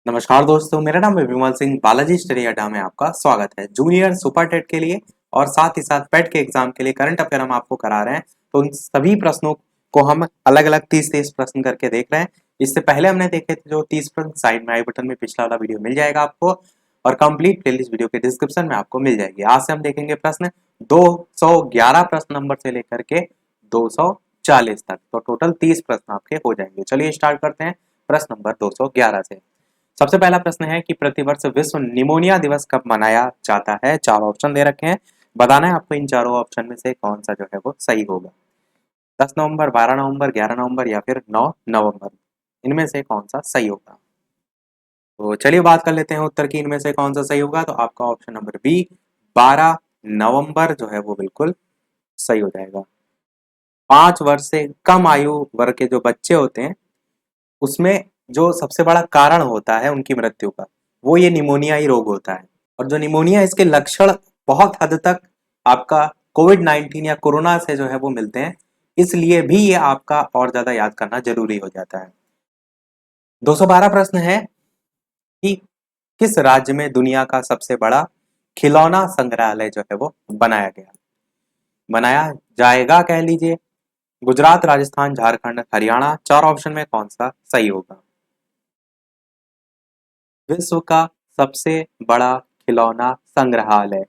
नमस्कार दोस्तों, मेरा नाम है विमल सिंह। बालाजी स्टडी अड्डा में आपका स्वागत है। जूनियर सुपर टेट के लिए और साथ ही साथ पेट के एग्जाम के लिए करंट अफेयर हम आपको करा रहे हैं। तो उन सभी प्रश्नों को हम अलग अलग 30-30 प्रश्न करके देख रहे हैं। इससे पहले हमने देखे थे जो 30 प्रश्न, साइड में आई बटन में पिछला वाला वीडियो मिल जाएगा आपको, और कंप्लीट प्लेलिस्ट वीडियो के डिस्क्रिप्शन में आपको मिल जाएगी। आज से हम देखेंगे प्रश्न 211 प्रश्न नंबर से लेकर के 240 तक, तो टोटल 30 प्रश्न आपके हो जाएंगे। चलिए स्टार्ट करते हैं प्रश्न नंबर 211 से। सबसे पहला प्रश्न है कि प्रतिवर्ष विश्व निमोनिया दिवस कब मनाया जाता है। चार ऑप्शन दे रखे हैं, बताना है आपको इन चारों ऑप्शन में से कौन सा जो है वो सही होगा। 10 नवंबर, 12 नवंबर, 11 नवंबर या फिर 9 नवंबर, इनमें से कौन सा सही होगा। तो चलिए बात कर लेते हैं उत्तर की, इनमें से कौन सा सही होगा। तो आपका ऑप्शन नंबर बी 12 नवंबर जो है वो बिल्कुल सही हो जाएगा। 5 वर्ष से कम आयु वर्ग के जो बच्चे होते हैं उसमें जो सबसे बड़ा कारण होता है उनकी मृत्यु का, वो ये निमोनियाई रोग होता है। और जो निमोनिया, इसके लक्षण बहुत हद तक आपका कोविड-19 या कोरोना से जो है वो मिलते हैं, इसलिए भी ये आपका और ज्यादा याद करना जरूरी हो जाता है। 212 प्रश्न है कि किस राज्य में दुनिया का सबसे बड़ा खिलौना संग्रहालय जो है वो बनाया जाएगा कह लीजिए। गुजरात, राजस्थान, झारखंड, हरियाणा, चार ऑप्शन में कौन सा सही होगा। विश्व का सबसे बड़ा खिलौना संग्रहालय,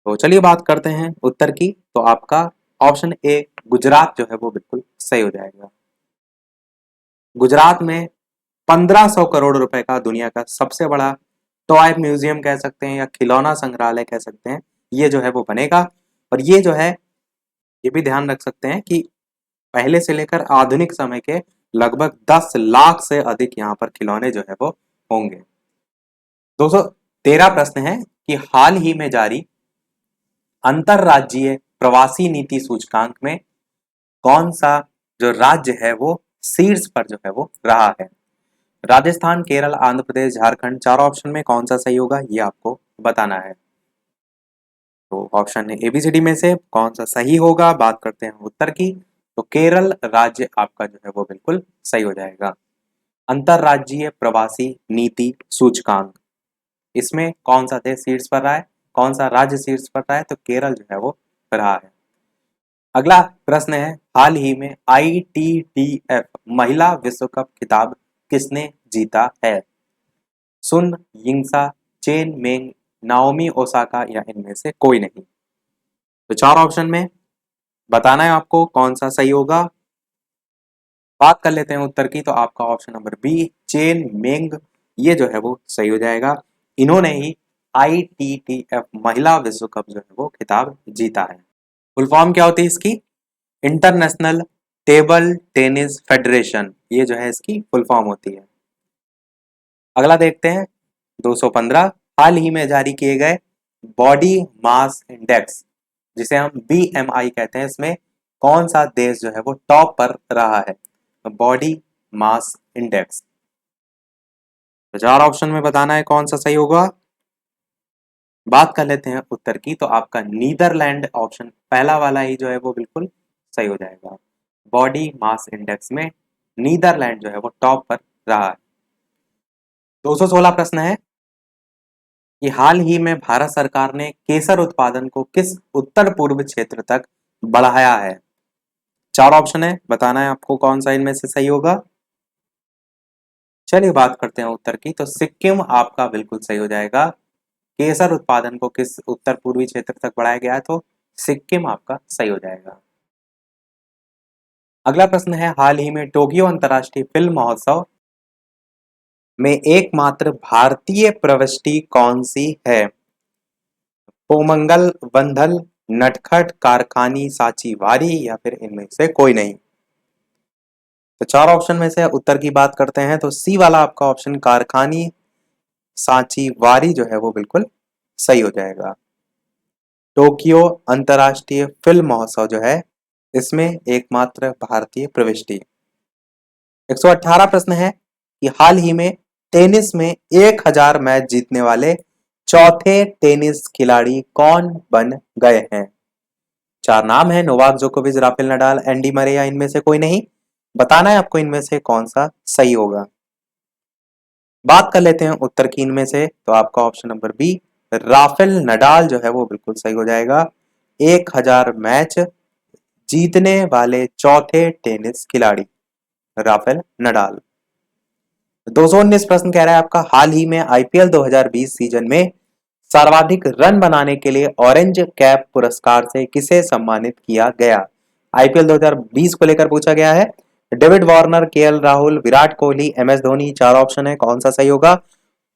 तो चलिए बात करते हैं उत्तर की। तो आपका ऑप्शन ए गुजरात जो है वो बिल्कुल सही हो जाएगा। गुजरात में 1500 करोड़ रुपए का दुनिया का सबसे बड़ा टॉय म्यूजियम कह सकते हैं या खिलौना संग्रहालय कह सकते हैं, ये जो है वो बनेगा। और ये जो है, ये भी ध्यान रख सकते हैं कि पहले से लेकर आधुनिक समय के लगभग 10 लाख से अधिक यहाँ पर खिलौने जो है वो होंगे। 213 प्रश्न है कि हाल ही में जारी अंतरराज्यीय प्रवासी नीति सूचकांक में कौन सा जो राज्य है वो शीर्ष पर जो है वो रहा है। राजस्थान, केरल, आंध्र प्रदेश, झारखंड, चार ऑप्शन में कौन सा सही होगा ये आपको बताना है। तो ऑप्शन एबीसीडी में से कौन सा सही होगा, बात करते हैं उत्तर की। तो केरल राज्य आपका जो है वो बिल्कुल सही हो जाएगा। अंतरराज्यीय प्रवासी नीति सूचकांक, इसमें कौन सा देश शीर्ष पर रहा है, कौन सा राज्य शीर्ष पर रहा है, तो केरल जो है वो रहा है। अगला प्रश्न है, हाल ही में ITTF महिला विश्व कप खिताब किसने जीता है। सुन यिंगसा, चेन मेंग, नाओमी ओसाका या इनमें से कोई नहीं। तो चार ऑप्शन में बताना है आपको कौन सा सही होगा। बात कर लेते हैं उत्तर की। तो आपका ऑप्शन नंबर बी चेन मेंग, ये जो है वो सही हो जाएगा। इन्होंने ही ITTF महिला विश्व कप जो है वो खिताब जीता है। फुल फॉर्म क्या होती है इसकी, इंटरनेशनल टेबल टेनिस फेडरेशन, ये जो है इसकी फुल फॉर्म होती है। अगला देखते हैं 215, हाल ही में जारी किए गए बॉडी मास इंडेक्स, जिसे हम BMI कहते हैं, इसमें कौन सा देश जो है वो टॉप पर रहा है। बॉडी मास इंडेक्स, तो चार ऑप्शन में बताना है कौन सा सही होगा। बात कर लेते हैं उत्तर की। तो आपका नीदरलैंड ऑप्शन पहला वाला ही जो है वो बिल्कुल सही हो जाएगा। बॉडी मास इंडेक्स में नीदरलैंड जो है वो टॉप पर रहा है। 216 प्रश्न है कि हाल ही में भारत सरकार ने केसर उत्पादन को किस उत्तर पूर्व क्षेत्र तक बढ़ाया है। चार ऑप्शन है, बताना है आपको कौन सा इनमें से सही होगा। चलिए बात करते हैं उत्तर की। तो सिक्किम आपका बिल्कुल सही हो जाएगा। केसर उत्पादन को किस उत्तर पूर्वी क्षेत्र तक बढ़ाया गया है, तो सिक्किम आपका सही हो जाएगा। अगला प्रश्न है, हाल ही में टोक्यो अंतर्राष्ट्रीय फिल्म महोत्सव में एकमात्र भारतीय प्रविष्टि कौन सी है। कोमंगल, वंधल, नटखट, कारखानी, सांची वारी या फिर इनमें से कोई नहीं। तो चार ऑप्शन में से उत्तर की बात करते हैं। तो सी वाला आपका ऑप्शन कारखानी सांची वारी जो है वो बिल्कुल सही हो जाएगा। टोक्यो अंतर्राष्ट्रीय फिल्म महोत्सव जो है, इसमें एकमात्र भारतीय प्रविष्टि। 118 प्रश्न है कि हाल ही में टेनिस में 1000 मैच जीतने वाले चौथे टेनिस खिलाड़ी कौन बन गए हैं। चार नाम है, नोवाक जोकोविच, राफेल नडाल, एंडी मरे या इनमें से कोई नहीं। बताना है आपको इनमें से कौन सा सही होगा। बात कर लेते हैं उत्तर की इनमें से, तो आपका option number B Rafael Nadal जो है वो बिल्कुल सही हो जाएगा। 1000 मैच जीतने वाले चौथे टेनिस खिलाड़ी राफेल नडाल। 219 प्रश्न कह रहा है आपका, हाल ही में आईपीएल 2020 सीजन में सर्वाधिक रन बनाने के लिए ऑरेंज कैप पुरस्कार से किसे सम्मानित किया गया? आईपीएल 2020 को लेकर पूछा गया है। David Warner, KL Rahul, Virat Kohli, MS Dhoni, चार ऑप्शन है, कौन सा सही होगा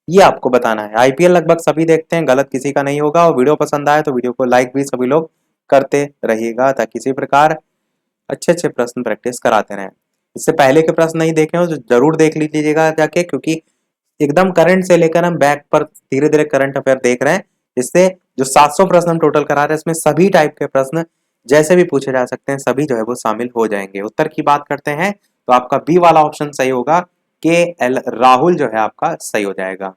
ये आपको बताना है। आईपीएल लगभग सभी देखते हैं, गलत किसी का नहीं होगा। और वीडियो पसंद आए तो वीडियो को लाइक भी सभी लोग करते रहिएगा ताकि इसी प्रकार अच्छे अच्छे प्रश्न प्रैक्टिस कराते रहें। इससे पहले के प्रश्न नहीं देखे हो तो जरूर देख लीजिएगा जाके, क्योंकि एकदम करंट से लेकर हम बैक पर धीरे धीरे करंट अफेयर देख रहे हैं। इससे जो 700 प्रश्न हम टोटल करा रहे हैं इसमें सभी टाइप के प्रश्न जैसे भी पूछे जा सकते हैं सभी जो है वो शामिल हो जाएंगे। उत्तर की बात करते हैं तो आपका बी वाला ऑप्शन सही होगा, के एल राहुल जो है आपका सही हो जाएगा।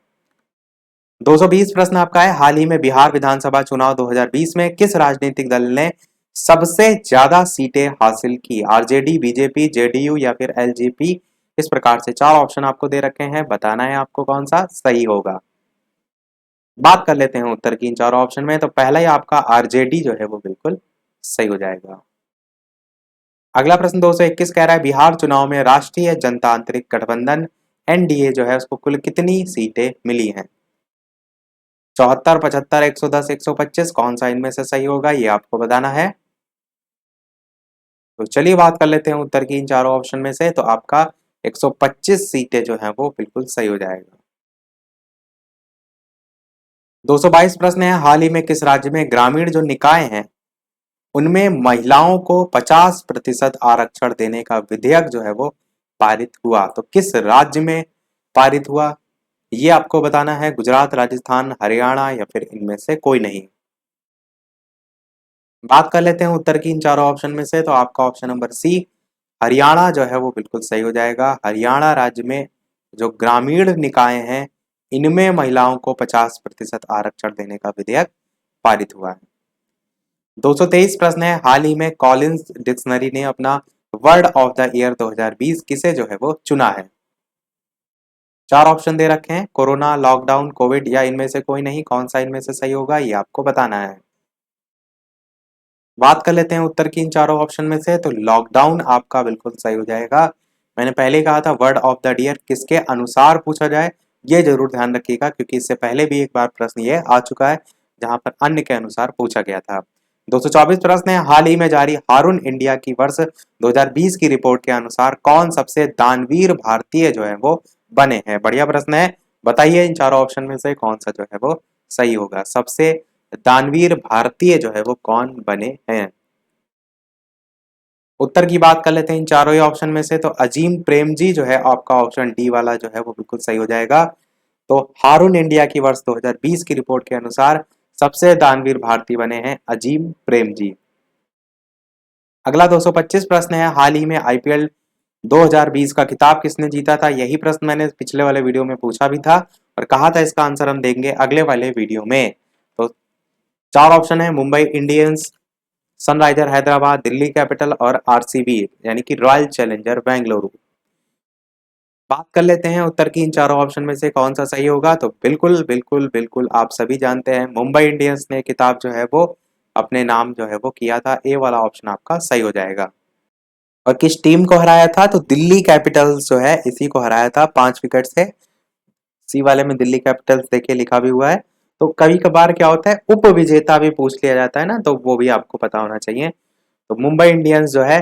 220 प्रश्न आपका है, हाल ही में बिहार विधानसभा चुनाव 2020 में किस राजनीतिक दल ने सबसे ज्यादा सीटें हासिल की? आरजेडी, बीजेपी, जेडीयू या फिर एलजेपी? इस प्रकार से चार ऑप्शन आपको दे रखे हैं, बताना है आपको कौन सा सही होगा। बात कर लेते हैं उत्तर की इन चारों ऑप्शन में, तो पहला ही आपका आरजेडी जो है वो बिल्कुल सही हो जाएगा। अगला प्रश्न 221 कह रहा है, बिहार चुनाव में राष्ट्रीय जनतांत्रिक गठबंधन एनडीए जो है उसको कुल कितनी सीटें मिली हैं? 74, 75, 110, 125, कौन सा इनमें से सही होगा ये आपको बताना है। तो चलिए बात कर लेते हैं उत्तर की इन चारों ऑप्शन में से, तो आपका 125 सीटें जो है वो बिल्कुल सही हो जाएगा। 222 प्रश्न है, हाल ही में किस राज्य में ग्रामीण जो निकाय हैं उनमें महिलाओं को 50% आरक्षण देने का विधेयक जो है वो पारित हुआ? तो किस राज्य में पारित हुआ ये आपको बताना है। गुजरात, राजस्थान, हरियाणा या फिर इनमें से कोई नहीं। बात कर लेते हैं उत्तर की इन चारों ऑप्शन में से, तो आपका ऑप्शन नंबर सी हरियाणा जो है वो बिल्कुल सही हो जाएगा। हरियाणा राज्य में जो ग्रामीण निकाय हैं इनमें महिलाओं को 50% आरक्षण देने का विधेयक पारित हुआ है। 223 प्रश्न है, हाल ही में कॉलिंस डिक्शनरी ने अपना वर्ड ऑफ द ईयर 2020 किसे जो है वो चुना है? चार ऑप्शन दे रखे हैं, कोरोना, लॉकडाउन, कोविड या इनमें से कोई नहीं, कौन सा इनमें से सही होगा ये आपको बताना है। बात कर लेते हैं उत्तर की इन चारों ऑप्शन में से, तो लॉकडाउन आपका बिल्कुल सही हो जाएगा। मैंने पहले कहा था वर्ड ऑफ द ईयर किसके अनुसार पूछा जाए ये जरूर ध्यान रखिएगा, क्योंकि इससे पहले भी एक बार प्रश्न ये आ चुका है जहां पर अन्य के अनुसार पूछा गया था। 224 प्रश्न है, हाल ही में जारी हारून इंडिया की वर्ष 2020 की रिपोर्ट के अनुसार कौन सबसे दानवीर भारतीय जो है वो बने हैं? बढ़िया प्रश्न है, बताइए इन चारों ऑप्शन में से कौन सा जो है वो सही होगा। सबसे दानवीर भारतीय जो है वो कौन बने हैं? उत्तर की बात कर लेते हैं इन चारों ही ऑप्शन में से, तो अजीम प्रेमजी जो है आपका ऑप्शन डी वाला जो है वो बिल्कुल सही हो जाएगा। तो हारून इंडिया की वर्ष 2020 की रिपोर्ट के अनुसार सबसे दानवीर भारतीय बने हैं अजीम प्रेमजी। अगला 225 प्रश्न है, हाल ही में आईपीएल 2020 का खिताब किसने जीता था? यही प्रश्न मैंने पिछले वाले वीडियो में पूछा भी था और कहा था इसका आंसर हम देंगे अगले वाले वीडियो में। तो चार ऑप्शन है, Mumbai Indians, Sunriser Hyderabad, Delhi capital और आरसीबी यानी कि रॉयल चैलेंजर बेंगलुरु। बात कर लेते हैं उत्तर की इन चारों ऑप्शन में से कौन सा सही होगा। तो बिल्कुल बिल्कुल बिल्कुल आप सभी जानते हैं मुंबई इंडियंस ने खिताब जो है वो अपने नाम जो है वो किया था। ए वाला ऑप्शन आपका सही हो जाएगा। और किस टीम को हराया था? तो दिल्ली कैपिटल्स जो है इसी को हराया था 5 विकेट से। सी वाले में दिल्ली कैपिटल्स देखिए लिखा भी हुआ है। तो कभी कभार क्या होता है उप विजेता भी पूछ लिया जाता है ना, तो वो भी आपको पता होना चाहिए। तो मुंबई इंडियंस जो है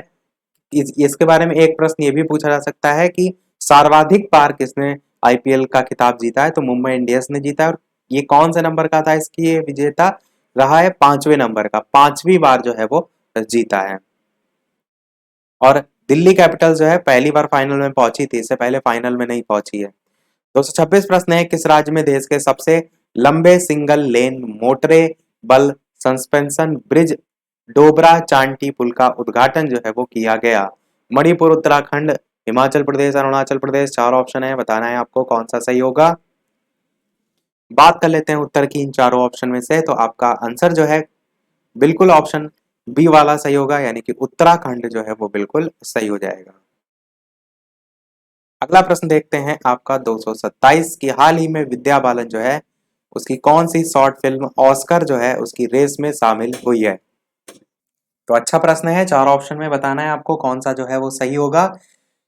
इसके बारे में एक प्रश्न ये भी पूछा जा सकता है कि सर्वाधिक बार किसने आईपीएल का खिताब जीता है? तो मुंबई इंडियंस ने जीता है। और ये कौन से नंबर का था इसकी ये विजेता रहा है? 5वें नंबर का, 5वीं बार जो है वो जीता है। और दिल्ली कैपिटल्स जो है पहली बार फाइनल में पहुंची थी, इससे पहले फाइनल में नहीं पहुंची है। 226 प्रश्न है, किस राज्य में देश के सबसे लंबे सिंगल लेन मोटरे बल सस्पेंशन ब्रिज डोबरा चांटी पुल का उद्घाटन जो है वो किया गया? मणिपुर, उत्तराखंड, हिमाचल प्रदेश, अरुणाचल प्रदेश। चार ऑप्शन है, बताना है आपको कौन सा सही होगा। बात कर लेते हैं उत्तर की इन चारों ऑप्शन में से, तो आपका आंसर जो है बिल्कुल ऑप्शन बी वाला सही होगा, यानी कि उत्तराखंड जो है वो बिल्कुल सही हो जाएगा। अगला प्रश्न देखते हैं आपका 227 की हाल ही में विद्या बालन जो है उसकी कौन सी शॉर्ट फिल्म ऑस्कर जो है उसकी रेस में शामिल हुई है। तो अच्छा प्रश्न है, चार ऑप्शन में बताना है आपको कौन सा जो है वो सही होगा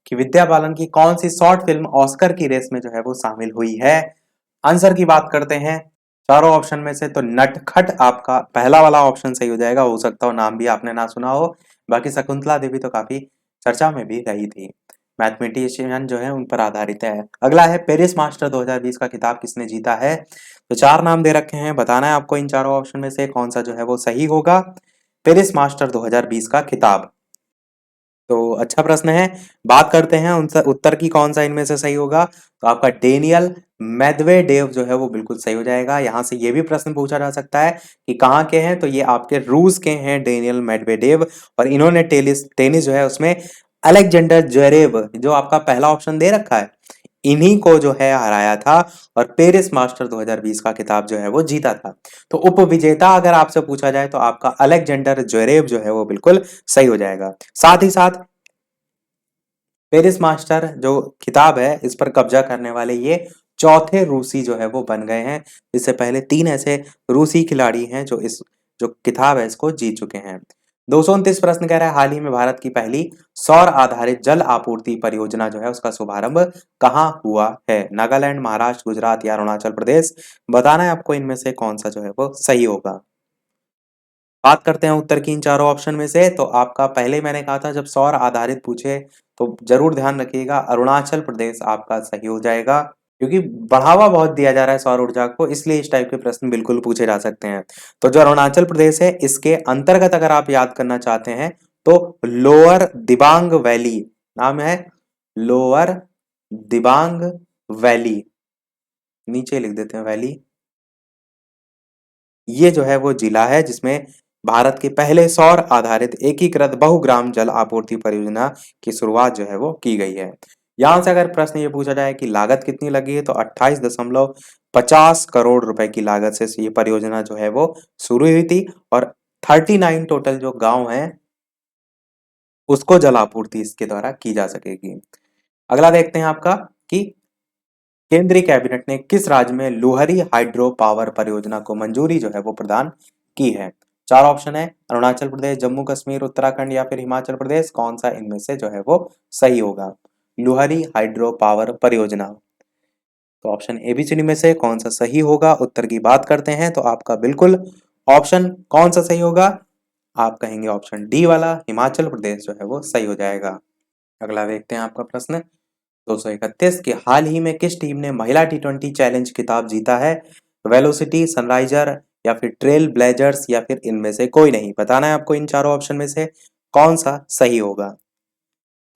कि विद्या बालन की कौन सी शॉर्ट फिल्म ऑस्कर की रेस में जो है वो शामिल हुई है। आंसर की बात करते हैं चारों ऑप्शन में से, तो नटखट आपका पहला वाला ऑप्शन सही हो जाएगा। हो सकता हो नाम भी आपने ना सुना हो, बाकी शकुंतला देवी तो काफी चर्चा में भी रही थी। मैथमेटिशियन जो है उन पर आधारित है। अगला है पेरिस मास्टर 2020 का खिताब किसने जीता है। तो चार नाम दे रखे हैं, बताना है आपको इन चारों ऑप्शन में से कौन सा जो है वो सही होगा। पेरिस मास्टर 2020 का खिताब, तो अच्छा प्रश्न है। बात करते हैं उनसे उत्तर की कौन सा इनमें से सही होगा। तो आपका डेनियल मेदवेडेव जो है वो बिल्कुल सही हो जाएगा। यहाँ से ये भी प्रश्न पूछा जा सकता है कि कहाँ के हैं, तो ये आपके रूस के हैं डेनियल मेदवेडेव। और इन्होंने टेनिस टेनिस जो है उसमें अलेक्जेंडर ज्वेरेव जो आपका पहला ऑप्शन दे रखा है, इन्हीं को जो है हराया था और पेरिस मास्टर 2020 का खिताब जो है वो जीता था। तो उप विजेता अगर आपसे पूछा जाए तो आपका अलेक्जेंडर ज्वेरेव जो है वो बिल्कुल सही हो जाएगा। साथ ही साथ पेरिस मास्टर जो खिताब है इस पर कब्जा करने वाले ये चौथे रूसी जो है वो बन गए हैं। इससे पहले तीन ऐसे रूसी खिलाड़ी हैं जो इस जो किताब है इसको जीत चुके हैं। 229 प्रश्न कह रहा है हाल ही में भारत की पहली सौर आधारित जल आपूर्ति परियोजना जो है उसका शुभारंभ कहाँ हुआ है। नागालैंड, महाराष्ट्र, गुजरात या अरुणाचल प्रदेश, बताना है आपको इनमें से कौन सा जो है वो सही होगा। बात करते हैं उत्तर की इन चारों ऑप्शन में से, तो आपका पहले मैंने कहा था जब सौर आधारित पूछे तो जरूर ध्यान रखिएगा अरुणाचल प्रदेश आपका सही हो जाएगा, क्योंकि बढ़ावा बहुत दिया जा रहा है सौर ऊर्जा को, इसलिए इस टाइप के प्रश्न बिल्कुल पूछे जा सकते हैं। तो जो अरुणाचल प्रदेश है इसके अंतर्गत अगर आप याद करना चाहते हैं तो लोअर दिबांग वैली नाम है, लोअर दिबांग वैली, नीचे लिख देते हैं वैली। ये जो है वो जिला है जिसमें भारत के पहले सौर आधारित एकीकृत बहुग्राम जल आपूर्ति परियोजना की शुरुआत जो है वो की गई है। यहां से अगर प्रश्न ये पूछा जाए कि लागत कितनी लगी है, तो 28.50 करोड़ रुपए की लागत से ये परियोजना जो है वो शुरू हुई थी और 39 टोटल जो गांव हैं उसको जल आपूर्ति इसके द्वारा की जा सकेगी। अगला देखते हैं आपका कि केंद्रीय कैबिनेट ने किस राज्य में लुहरी हाइड्रो पावर परियोजना को मंजूरी जो है वो प्रदान की है। चार ऑप्शन है, अरुणाचल प्रदेश, जम्मू कश्मीर, उत्तराखंड या फिर हिमाचल प्रदेश, कौन सा इनमें से जो है वो सही होगा। लुहरी हाइड्रो पावर परियोजना, तो ऑप्शन एबीसीडी में से कौन सा सही होगा। उत्तर की बात करते हैं तो आपका बिल्कुल ऑप्शन कौन सा सही होगा, आप कहेंगे ऑप्शन डी वाला हिमाचल प्रदेश जो है वो सही हो जाएगा। अगला देखते हैं आपका प्रश्न 231 की हाल ही में किस टीम ने महिला टी20 चैलेंज खिताब जीता है। वेलोसिटी, सनराइजर या फिर ट्रेल ब्लेजर्स या फिर इनमें से कोई नहीं, बताना है आपको इन चारों ऑप्शन में से कौन सा सही होगा।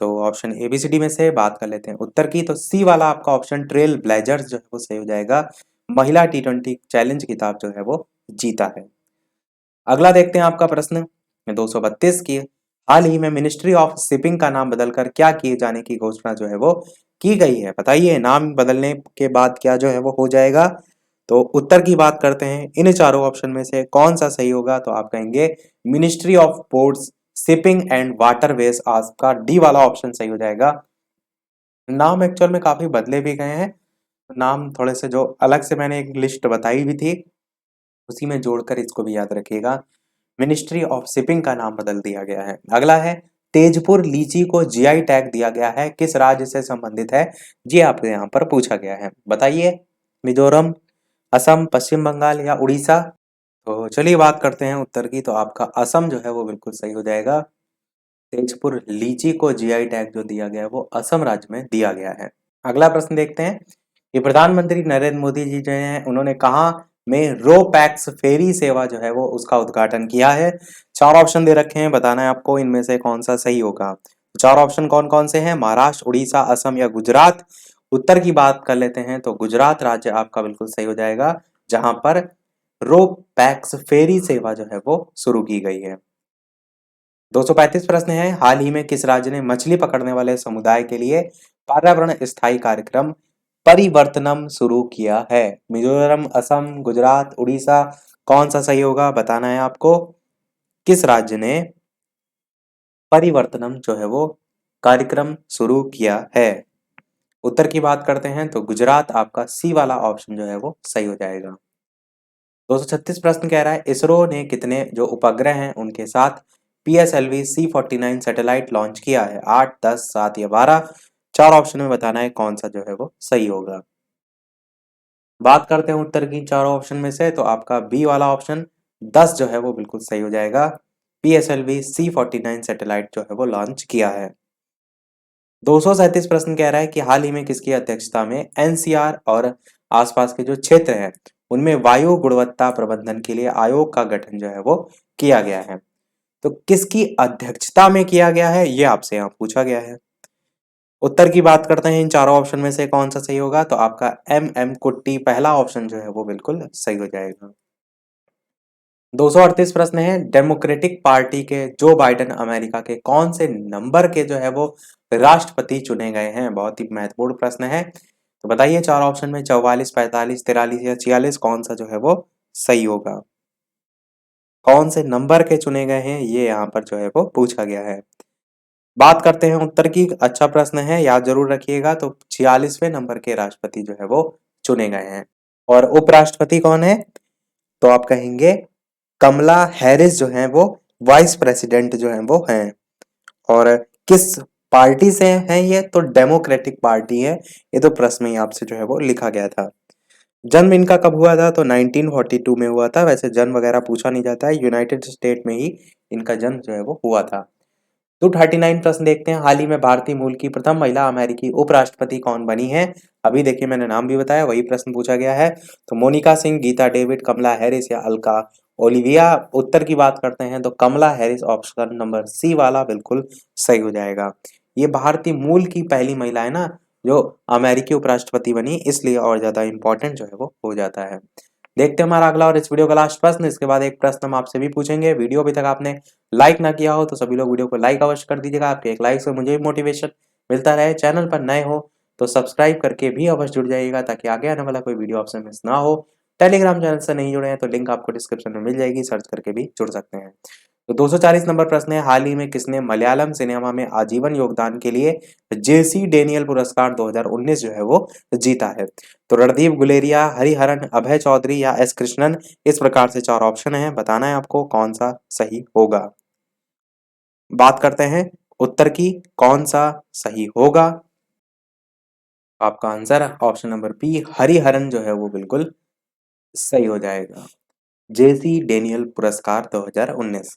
तो ऑप्शन एबीसीडी में से बात कर लेते हैं उत्तर की, तो सी वाला आपका ऑप्शन ट्रेल ब्लेजर्स जो है वो सही हो जाएगा। महिला टी20 चैलेंज खिताब जो है वो जीता है। अगला देखते हैं आपका प्रश्न 232 की हाल ही में मिनिस्ट्री ऑफ शिपिंग का नाम बदलकर क्या किए जाने की घोषणा जो है वो की गई है। बताइए नाम बदलने के बाद क्या जो है वो हो जाएगा। तो उत्तर की बात करते हैं इन चारों ऑप्शन में से कौन सा सही होगा, तो आप कहेंगे ministry of ports, shipping and waterways, आपका डी वाला ऑप्शन सही हो जाएगा। नाम एक्चुअल में काफी बदले भी गए हैं, नाम थोड़े से जो अलग से मैंने एक लिस्ट बताई भी थी उसी में जोड़कर इसको भी याद रखिएगा। मिनिस्ट्री ऑफ शिपिंग का नाम बदल दिया गया है। अगला है तेजपुर लीची को जीआई टैग दिया गया है, किस राज्य से संबंधित है, ये आपके यहाँ पर पूछा गया है। बताइए मिजोरम, असम, पश्चिम बंगाल या उड़ीसा। तो चलिए बात करते हैं उत्तर की, तो आपका असम जो है वो बिल्कुल सही हो जाएगा। तेजपुर लीची को जीआई टैग जो दिया गया है वो असम राज्य में दिया गया है। अगला प्रश्न देखते हैं कि प्रधानमंत्री नरेंद्र मोदी जी जो हैं उन्होंने कहा में रो पैक्स फेरी सेवा जो है वो उसका उद्घाटन किया है। चार ऑप्शन दे रखे हैं, बताना है आपको इनमें से कौन सा सही होगा। चार ऑप्शन कौन कौन से हैं, महाराष्ट्र, उड़ीसा, असम या गुजरात। उत्तर की बात कर लेते हैं तो गुजरात राज्य आपका बिल्कुल सही हो जाएगा, जहां पर रो पैक्स फेरी सेवा जो है वो शुरू की गई है। 235 प्रश्न है हाल ही में किस राज्य ने मछली पकड़ने वाले समुदाय के लिए पर्यावरण स्थायी कार्यक्रम परिवर्तनम शुरू किया है। मिजोरम, असम, गुजरात, उड़ीसा, कौन सा सही होगा, बताना है आपको किस राज्य ने परिवर्तनम जो है वो कार्यक्रम शुरू किया है। उत्तर की बात करते हैं तो गुजरात आपका सी वाला ऑप्शन जो है वो सही हो जाएगा। 236 प्रश्न कह रहा है इसरो ने कितने जो उपग्रह हैं उनके साथ PSLV C49 सैटेलाइट लॉन्च किया है? 8, 10, 7 या 12। चार ऑप्शन में बताना है कौन सा जो है वो सही होगा। बात करते हैं उत्तर की चारों ऑप्शन में से तो आपका बी वाला ऑप्शन 10 जो है वो बिल्कुल सही हो जाएगा। PSLV C49 सैटेलाइट जो है वो लॉन्च किया है। 237 प्रश्न कह रहा है कि हाल ही में किसकी अध्यक्षता में NCR और आसपास के जो क्षेत्र हैं उनमें वायु गुणवत्ता प्रबंधन के लिए आयोग का गठन जो है वो किया गया है? तो किसकी अध्यक्षता में किया गया है ये आपसे यहाँ पूछा गया है। उत्तर की बात करते हैं इन चारों ऑप्शन में से कौन सा सही होगा तो आपका MM कुट्टी पहला ऑप्शन जो है वो बिल्कुल सही हो जाएगा। 238 प्रश्न है डेमोक्रेटिक पार्टी के जो बाइडेन अमेरिका के कौन से नंबर के जो है वो राष्ट्रपति चुने गए हैं? बहुत ही महत्वपूर्ण प्रश्न है। तो बताइए चार ऑप्शन में 44, 45, 43 या 46 कौन सा जो है वो सही होगा? कौन से नंबर के चुने गए हैं ये यहाँ पर जो है वो पूछा गया है। बात करते हैं उत्तर की। अच्छा प्रश्न है, याद जरूर रखिएगा। तो 46वें नंबर के राष्ट्रपति जो है वो चुने गए हैं। और उपराष्ट्रपति कौन है? तो आप कहेंगे कमला हैरिस जो है वो वाइस प्रेसिडेंट जो है वो हैं। और किस पार्टी से हैं ये? तो डेमोक्रेटिक पार्टी है। ये तो प्रश्न में ही आपसे जो है वो लिखा गया था। जन्म इनका कब हुआ था? तो 1942 में हुआ था। वैसे जन्म वगैरह पूछा नहीं जाता है, यूनाइटेड स्टेट में ही इनका जन्म जो है वो हुआ था। 239 प्रश्न देखते हैं। हाल ही में भारतीय मूल की प्रथम महिला अमेरिकी उपराष्ट्रपति कौन बनी है? अभी देखिए मैंने नाम भी बताया, वही प्रश्न पूछा गया है। तो मोनिका सिंह, गीता डेविड, कमला हैरिस या अलका ओलिविया। उत्तर की बात करते हैं तो कमला हैरिस ऑप्शन नंबर सी वाला बिल्कुल सही हो जाएगा। ये भारतीय मूल की पहली महिला है ना जो अमेरिकी उपराष्ट्रपति बनी, इसलिए और ज्यादा इंपॉर्टेंट जो है वो हो जाता है। देखते हैं हमारा अगला और इस वीडियो का लास्ट प्रश्न। इसके बाद एक प्रश्न हम आपसे भी पूछेंगे। वीडियो अभी तक आपने लाइक ना किया हो तो सभी लोग वीडियो को लाइक अवश्य कर दीजिएगा। आपके एक लाइक से मुझे भी मोटिवेशन मिलता रहे। चैनल पर नए हो तो सब्सक्राइब करके भी अवश्य जुड़ जाइएगा ताकि आगे आने वाला कोई वीडियो आपसे मिस ना हो। टेलीग्राम चैनल से नहीं जुड़े हैं तो लिंक आपको डिस्क्रिप्शन में मिल जाएगी, सर्च करके भी जुड़ सकते हैं। तो 240 नंबर प्रश्न है, हाल ही में किसने मलयालम सिनेमा में आजीवन योगदान के लिए JC डेनियल पुरस्कार 2019 जो है वो जीता है? तो रणदीप गुलेरिया, हरिहरन, अभय चौधरी या S कृष्णन। इस प्रकार से चार ऑप्शन है, बताना है आपको कौन सा सही होगा। बात करते हैं उत्तर की, कौन सा सही होगा? आपका answer option number B Hariharan जो है वो बिल्कुल सही हो जाएगा। JC डेनियल पुरस्कार 2019।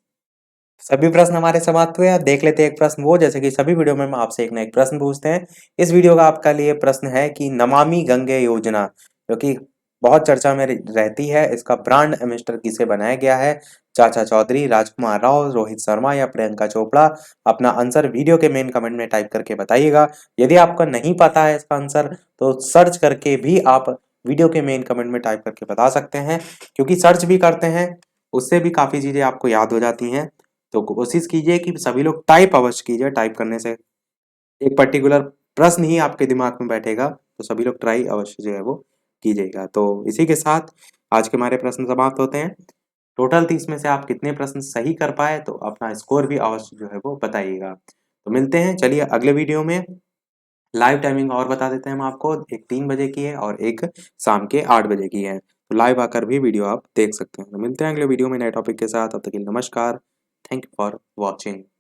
सभी प्रश्न हमारे समाप्त हुए। अब देख लेते हैं एक प्रश्न वो, जैसे कि सभी वीडियो में हम आपसे एक ना एक प्रश्न पूछते हैं। इस वीडियो का आपका लिए प्रश्न है कि नमामि गंगे योजना जो कि बहुत चर्चा में रहती है, इसका ब्रांड एम्बेसडर किसे बनाया गया है? चाचा चौधरी, राजकुमार राव, रोहित शर्मा या प्रियंका चोपड़ा। अपना आंसर वीडियो के मेन कमेंट में टाइप करके बताइएगा। यदि आपको नहीं पता है इसका आंसर तो सर्च करके भी आप वीडियो के मेन कमेंट में टाइप करके बता सकते हैं, क्योंकि सर्च भी करते हैं उससे भी काफी चीजें आपको याद हो जाती हैं। तो कोशिश कीजिए कि सभी लोग टाइप अवश्य कीजिए। टाइप करने से एक पर्टिकुलर प्रश्न ही आपके दिमाग में बैठेगा, तो सभी लोग ट्राई अवश्य जो है वो कीजिएगा। तो इसी के साथ आज के हमारे प्रश्न समाप्त होते हैं। टोटल 30 में से आप कितने प्रश्न सही कर पाए तो अपना स्कोर भी अवश्य जो है वो बताइएगा। तो मिलते हैं चलिए अगले वीडियो में। लाइव टाइमिंग और बता देते हैं हम आपको, एक 3 बजे की है और एक शाम के 8 बजे की है। तो लाइव आकर भी वीडियो आप देख सकते हैं। तो मिलते हैं अगले वीडियो में नए टॉपिक के साथ। तब तक के लिए नमस्कार। Thank you for watching.